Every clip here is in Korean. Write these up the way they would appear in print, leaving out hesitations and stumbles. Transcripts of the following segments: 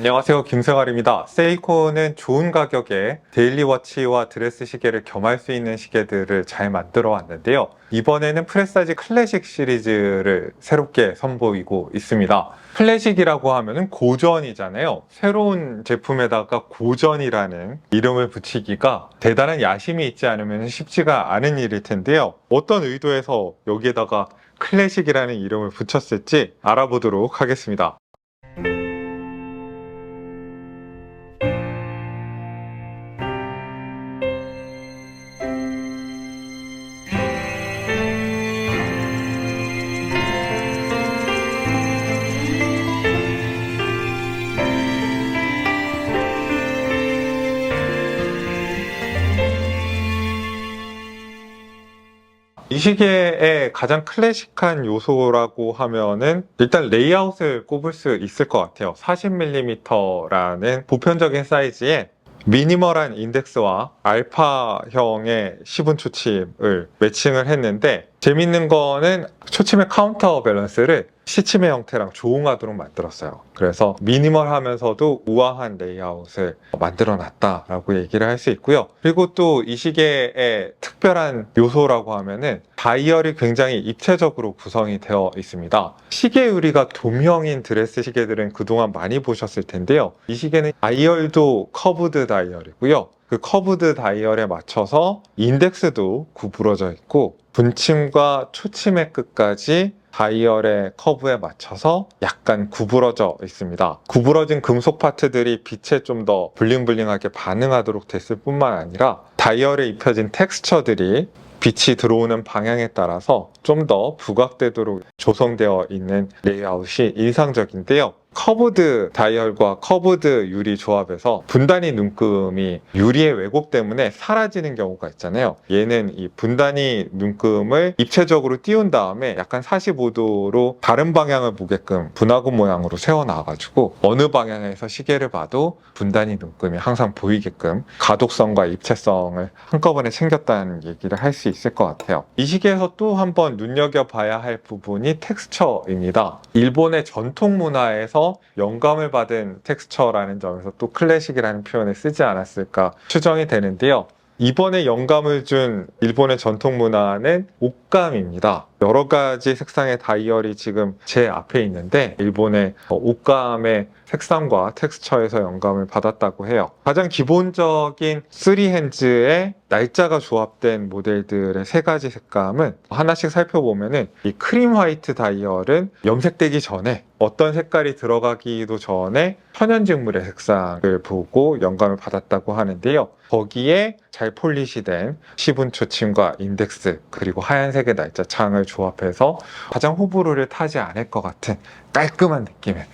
안녕하세요, 김생활입니다. 세이코는 좋은 가격에 데일리워치와 드레스 시계를 겸할 수 있는 시계들을 잘 만들어 왔는데요. 이번에는 프레사지 클래식 시리즈를 새롭게 선보이고 있습니다. 클래식이라고 하면은 고전이잖아요. 새로운 제품에다가 고전이라는 이름을 붙이기가 대단한 야심이 있지 않으면 쉽지가 않은 일일 텐데요. 어떤 의도에서 여기에다가 클래식이라는 이름을 붙였을지 알아보도록 하겠습니다. 이 시계의 가장 클래식한 요소라고 하면은 일단 레이아웃을 꼽을 수 있을 것 같아요. 40mm라는 보편적인 사이즈의 미니멀한 인덱스와 알파형의 시분 초침을 매칭을 했는데, 재밌는 거는 초침의 카운터 밸런스를 시침의 형태랑 조응하도록 만들었어요. 그래서 미니멀하면서도 우아한 레이아웃을 만들어 놨다라고 얘기를 할 수 있고요. 그리고 또 이 시계의 특별한 요소라고 하면은 다이얼이 굉장히 입체적으로 구성이 되어 있습니다. 시계 유리가 돔형인 드레스 시계들은 그동안 많이 보셨을 텐데요. 이 시계는 다이얼도 커브드 다이얼이고요. 그 커브드 다이얼에 맞춰서 인덱스도 구부러져 있고, 분침과 초침의 끝까지 다이얼의 커브에 맞춰서 약간 구부러져 있습니다. 구부러진 금속 파트들이 빛에 좀 더 블링블링하게 반응하도록 됐을 뿐만 아니라 다이얼에 입혀진 텍스처들이 빛이 들어오는 방향에 따라서 좀 더 부각되도록 조성되어 있는 레이아웃이 인상적인데요. 커브드 다이얼과 커브드 유리 조합에서 분단위 눈금이 유리의 왜곡 때문에 사라지는 경우가 있잖아요. 얘는 이 분단위 눈금을 입체적으로 띄운 다음에 약간 45도로 다른 방향을 보게끔 분화구 모양으로 세워놔가지고 어느 방향에서 시계를 봐도 분단위 눈금이 항상 보이게끔 가독성과 입체성을 한꺼번에 챙겼다는 얘기를 할 수 있을 것 같아요. 이 시계에서 또 한번 눈여겨봐야 할 부분이 텍스처입니다. 일본의 전통 문화에서 영감을 받은 텍스처라는 점에서 또 클래식이라는 표현을 쓰지 않았을까 추정이 되는데요. 이번에 영감을 준 일본의 전통 문화는 옷감입니다. 여러 가지 색상의 다이얼이 지금 제 앞에 있는데, 일본의 옷감의 색상과 텍스처에서 영감을 받았다고 해요. 가장 기본적인 3핸즈의 날짜가 조합된 모델들의 세 가지 색감은 하나씩 살펴보면은, 이 크림 화이트 다이얼은 염색되기 전에, 어떤 색깔이 들어가기도 전에 천연직물의 색상을 보고 영감을 받았다고 하는데요. 거기에 잘 폴리시 된 시분 초침과 인덱스, 그리고 하얀색의 날짜 창을 조합해서 가장 호불호를 타지 않을 것 같은 깔끔한 느낌의,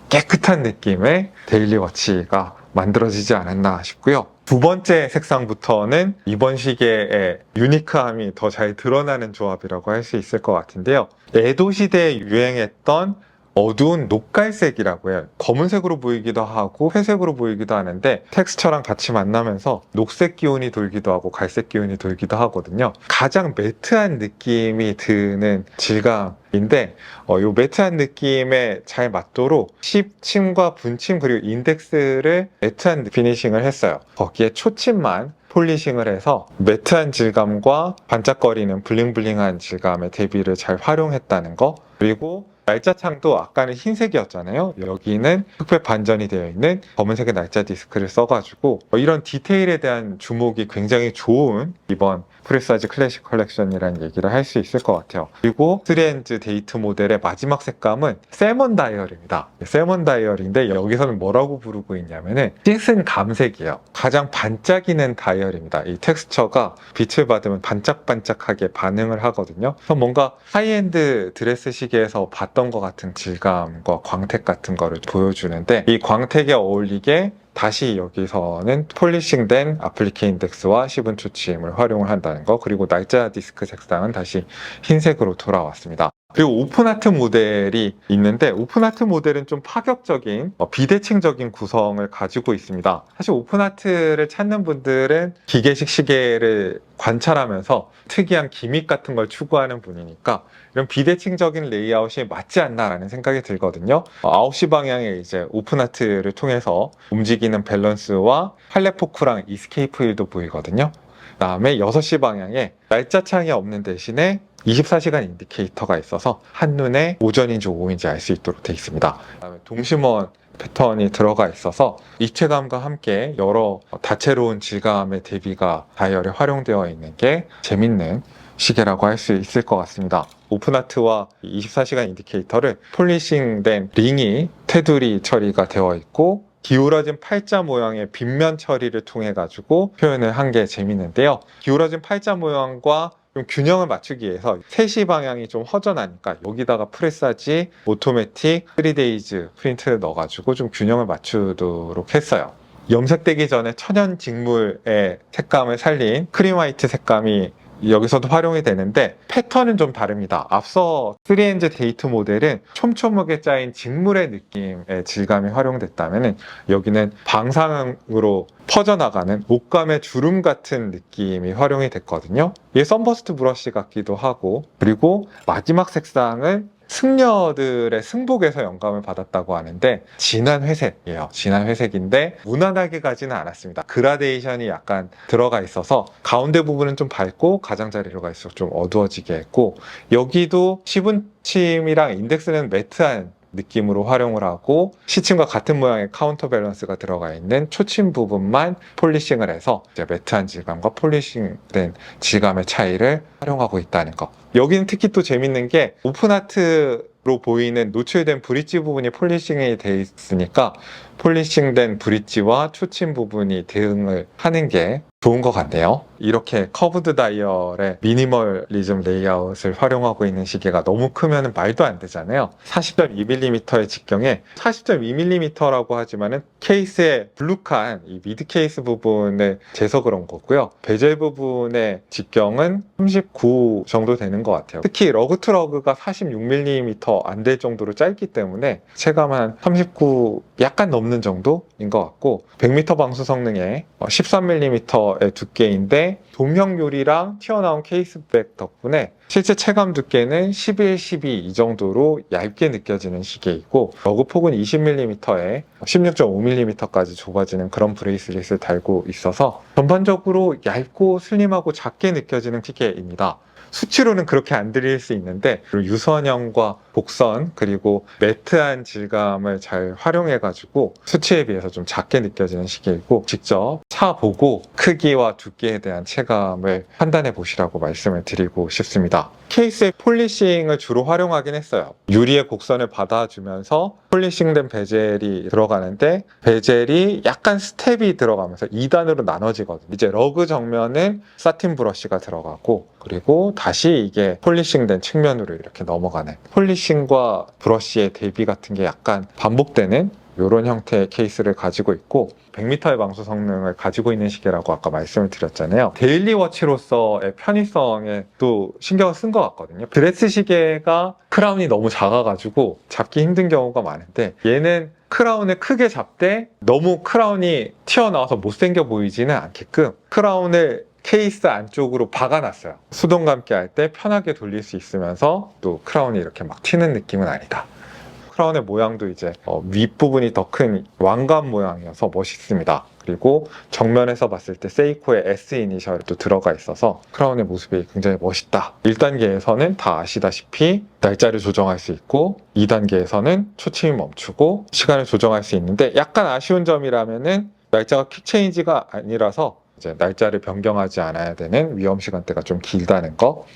깨끗한 느낌의 데일리워치가 만들어지지 않았나 싶고요. 두 번째 색상부터는 이번 시계의 유니크함이 더 잘 드러나는 조합이라고 할 수 있을 것 같은데요. 에도 시대에 유행했던 어두운 녹갈색이라고 해요. 검은색으로 보이기도 하고 회색으로 보이기도 하는데, 텍스처랑 같이 만나면서 녹색 기운이 돌기도 하고 갈색 기운이 돌기도 하거든요. 가장 매트한 느낌이 드는 질감인데, 이 매트한 느낌에 잘 맞도록 시침과 분침 그리고 인덱스를 매트한 피니싱을 했어요. 거기에 초침만 폴리싱을 해서 매트한 질감과 반짝거리는 블링블링한 질감의 대비를 잘 활용했다는 거. 그리고 날짜창도 아까는 흰색이었잖아요. 여기는 흑백 반전이 되어 있는 검은색의 날짜 디스크를 써가지고 이런 디테일에 대한 주목이 굉장히 좋은 이번 프레사지 클래식 컬렉션이라는 얘기를 할 수 있을 것 같아요. 그리고 3핸즈 데이트 모델의 마지막 색감은 세먼 다이얼입니다. 세먼 다이얼인데 여기서는 뭐라고 부르고 있냐면은 씻은 감색이에요. 가장 반짝이는 다이얼입니다. 이 텍스처가 빛을 받으면 반짝반짝하게 반응을 하거든요. 그래서 뭔가 하이엔드 드레스 시계에서 봤던 것 같은 질감과 광택 같은 거를 보여주는데, 이 광택에 어울리게 다시 여기서는 폴리싱된 아플리케 인덱스와 시분 초침을 활용을 한다는 거, 그리고 날짜 디스크 색상은 다시 흰색으로 돌아왔습니다. 그리고 오픈하트 모델이 있는데 오픈하트 모델은 좀 파격적인 비대칭적인 구성을 가지고 있습니다. 사실 오픈하트를 찾는 분들은 기계식 시계를 관찰하면서 특이한 기믹 같은 걸 추구하는 분이니까 이런 비대칭적인 레이아웃이 맞지 않나라는 생각이 들거든요. 9시 방향에 이제 오픈하트를 통해서 움직이는 밸런스와 팔레포크랑 이스케이프 휠도 보이거든요. 그다음에 6시 방향에 날짜창이 없는 대신에 24시간 인디케이터가 있어서 한눈에 오전인지 오후인지 알 수 있도록 되어 있습니다. 그다음에 동심원 패턴이 들어가 있어서 입체감과 함께 여러 다채로운 질감의 대비가 다이얼에 활용되어 있는 게 재밌는 시계라고 할 수 있을 것 같습니다. 오픈하트와 24시간 인디케이터를 폴리싱된 링이 테두리 처리가 되어 있고 기울어진 팔자 모양의 빗면 처리를 통해 가지고 표현을 한 게 재밌는데요. 기울어진 팔자 모양과 좀 균형을 맞추기 위해서 3시 방향이 좀 허전하니까 여기다가 프레사지, 오토매틱, 3데이즈 프린트를 넣어가지고 좀 균형을 맞추도록 했어요. 염색되기 전에 천연 직물의 색감을 살린 크림 화이트 색감이 여기서도 활용이 되는데 패턴은 좀 다릅니다. 앞서 3Nz 데이트 모델은 촘촘하게 짜인 직물의 느낌의 질감이 활용됐다면 여기는 방상으로 퍼져나가는 옷감의 주름 같은 느낌이 활용이 됐거든요. 이게 선버스트 브러쉬 같기도 하고 그리고 마지막 색상은 승려들의 승복에서 영감을 받았다고 하는데 진한 회색이에요. 진한 회색인데 무난하게 가지는 않았습니다. 그라데이션이 약간 들어가 있어서 가운데 부분은 좀 밝고 가장자리로 갈수록 좀 어두워지게 했고 여기도 시분침이랑 인덱스는 매트한 느낌으로 활용을 하고 시침과 같은 모양의 카운터 밸런스가 들어가 있는 초침 부분만 폴리싱을 해서 이제 매트한 질감과 폴리싱된 질감의 차이를 활용하고 있다는 거. 여기는 특히 또 재밌는 게 오픈하트로 보이는 노출된 브릿지 부분이 폴리싱이 돼 있으니까 폴리싱된 브릿지와 초침 부분이 대응을 하는 게 좋은 것 같네요. 이렇게 커브드 다이얼의 미니멀리즘 레이아웃을 활용하고 있는 시계가 너무 크면 말도 안 되잖아요. 40.2mm의 직경에 40.2mm라고 하지만은 케이스의 블룩한 이 미드 케이스 부분을 재서 그런 거고요. 베젤 부분의 직경은 39 정도 되는 것 같아요. 특히 러그 투 러그가 46mm 안 될 정도로 짧기 때문에 체감 한 39 약간 넘는 정도인 것 같고 100m 방수 성능에 13mm의 두께인데 동형 유리랑 튀어나온 케이스백 덕분에 실제 체감 두께는 11, 12 이 정도로 얇게 느껴지는 시계이고 러그 폭은 20mm에 16.5mm까지 좁아지는 그런 브레이슬릿을 달고 있어서 전반적으로 얇고 슬림하고 작게 느껴지는 시계입니다. 수치로는 그렇게 안 들릴 수 있는데 유선형과 곡선 그리고 매트한 질감을 잘 활용해가지고 수치에 비해서 좀 작게 느껴지는 시계이고 직접 차보고 크기와 두께에 대한 체감을 판단해 보시라고 말씀을 드리고 싶습니다. 케이스의 폴리싱을 주로 활용하긴 했어요. 유리의 곡선을 받아주면서 폴리싱된 베젤이 들어가는데 베젤이 약간 스텝이 들어가면서 2단으로 나눠지거든요. 이제 러그 정면은 사틴 브러쉬가 들어가고 그리고 다시 이게 폴리싱된 측면으로 이렇게 넘어가는 폴리싱과 브러쉬의 대비 같은 게 약간 반복되는 이런 형태의 케이스를 가지고 있고 100m의 방수 성능을 가지고 있는 시계라고 아까 말씀을 드렸잖아요. 데일리 워치로서의 편의성에 또 신경을 쓴 것 같거든요. 드레스 시계가 크라운이 너무 작아가지고 잡기 힘든 경우가 많은데 얘는 크라운을 크게 잡되 너무 크라운이 튀어나와서 못생겨 보이지는 않게끔 크라운을 케이스 안쪽으로 박아놨어요. 수동 감기 할 때 편하게 돌릴 수 있으면서 또 크라운이 이렇게 막 튀는 느낌은 아니다. 크라운의 모양도 이제 윗부분이 더 큰 왕관 모양이어서 멋있습니다. 그리고 정면에서 봤을 때 세이코의 S 이니셜이 또 들어가 있어서 크라운의 모습이 굉장히 멋있다. 1단계에서는 다 아시다시피 날짜를 조정할 수 있고 2단계에서는 초침이 멈추고 시간을 조정할 수 있는데 약간 아쉬운 점이라면은 날짜가 퀵체인지가 아니라서 이제 날짜를 변경하지 않아야 되는 위험 시간대가 좀 길다는 거.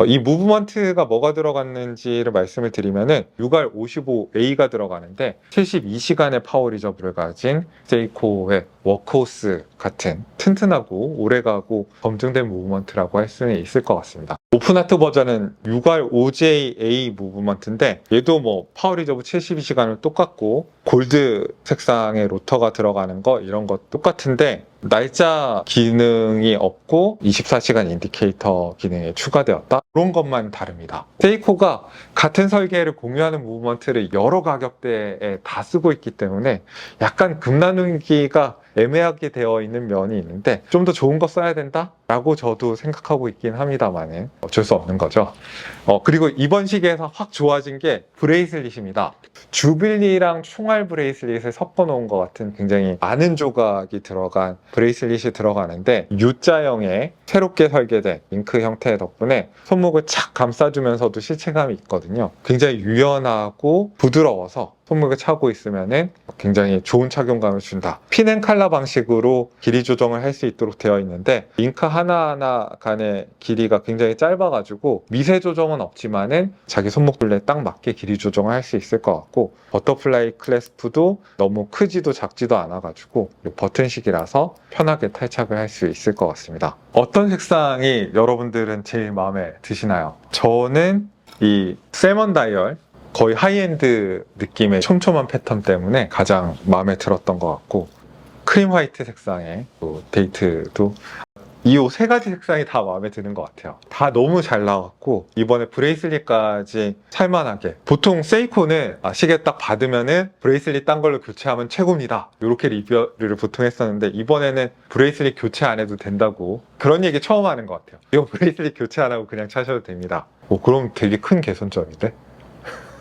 이 무브먼트가 뭐가 들어갔는지를 말씀을 드리면은 UGAR 55A가 들어가는데 72시간의 파워 리저브를 가진 세이코의 워크호스 같은 튼튼하고 오래가고 검증된 무브먼트라고 할 수는 있을 것 같습니다. 오픈하트 버전은 6R OJA 무브먼트인데 얘도 뭐 파워 리저브 72시간을 똑같고 골드 색상의 로터가 들어가는 거 이런 거 똑같은데 날짜 기능이 없고 24시간 인디케이터 기능이 추가되었다. 그런 것만 다릅니다. 세이코가 같은 설계를 공유하는 무브먼트를 여러 가격대에 다 쓰고 있기 때문에 약간 급 나누기가 애매하게 되어 있는 면이 있는데 좀 더 좋은 거 써야 된다? 라고 저도 생각하고 있긴 합니다만은 어쩔 수 없는 거죠. 그리고 이번 시기에서 확 좋아진 게 브레이슬릿입니다. 주빌리랑 총알 브레이슬릿을 섞어 놓은 것 같은 굉장히 많은 조각이 들어간 브레이슬릿이 들어가는데 U자형의 새롭게 설계된 링크 형태 덕분에 손목을 착 감싸주면서도 실체감이 있거든요. 굉장히 유연하고 부드러워서 손목에 차고 있으면은 굉장히 좋은 착용감을 준다. 핀앤칼라 방식으로 길이 조정을 할 수 있도록 되어 있는데 링크 하나하나 간의 길이가 굉장히 짧아가지고 미세 조정은 없지만은 자기 손목 둘레에 딱 맞게 길이 조정을 할 수 있을 것 같고 버터플라이 클래스프도 너무 크지도 작지도 않아가지고 버튼식이라서 편하게 탈착을 할 수 있을 것 같습니다. 어떤 색상이 여러분들은 제일 마음에 드시나요? 저는 이 세먼 다이얼 거의 하이엔드 느낌의 촘촘한 패턴 때문에 가장 마음에 들었던 것 같고 크림 화이트 색상의 데이트도 이 옷 세 가지 색상이 다 마음에 드는 것 같아요. 다 너무 잘 나왔고 이번에 브레이슬릿까지 살만하게 보통 세이코는 시계 딱 받으면은 브레이슬릿 딴 걸로 교체하면 최고입니다 이렇게 리뷰를 보통 했었는데 이번에는 브레이슬릿 교체 안 해도 된다고 그런 얘기 처음 하는 것 같아요. 이거 브레이슬릿 교체 안 하고 그냥 차셔도 됩니다. 그럼 되게 큰 개선점인데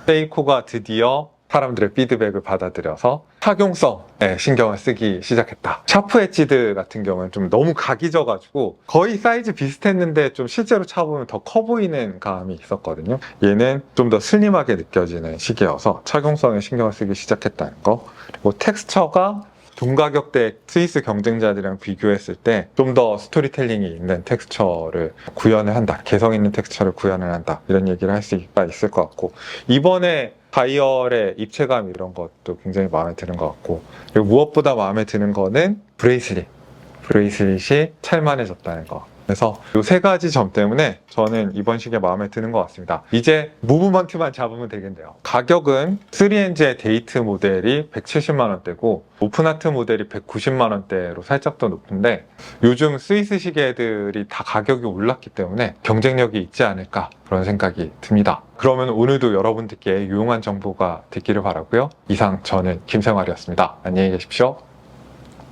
세이코가 드디어 사람들의 피드백을 받아들여서 착용성에 신경을 쓰기 시작했다. 샤프 엣지드 같은 경우는 좀 너무 각이 져가지고 거의 사이즈 비슷했는데 좀 실제로 차보면 더 커 보이는 감이 있었거든요. 얘는 좀 더 슬림하게 느껴지는 시계여서 착용성에 신경을 쓰기 시작했다는 거. 그리고 텍스처가 동가격대 스위스 경쟁자들이랑 비교했을 때 좀 더 스토리텔링이 있는 텍스처를 구현을 한다. 개성 있는 텍스처를 구현을 한다. 이런 얘기를 할 수가 있을 것 같고 이번에 다이얼의 입체감 이런 것도 굉장히 마음에 드는 것 같고 그리고 무엇보다 마음에 드는 거는 브레이슬릿이 찰만해졌다는 거. 그래서 이 세 가지 점 때문에 저는 이번 시계 마음에 드는 것 같습니다. 이제 무브먼트만 잡으면 되겠네요. 가격은 3NG의 데이트 모델이 170만 원대고 오픈하트 모델이 190만 원대로 살짝 더 높은데 요즘 스위스 시계들이 다 가격이 올랐기 때문에 경쟁력이 있지 않을까 그런 생각이 듭니다. 그러면 오늘도 여러분들께 유용한 정보가 됐기를 바라고요. 이상 저는 김생활이었습니다. 안녕히 계십시오.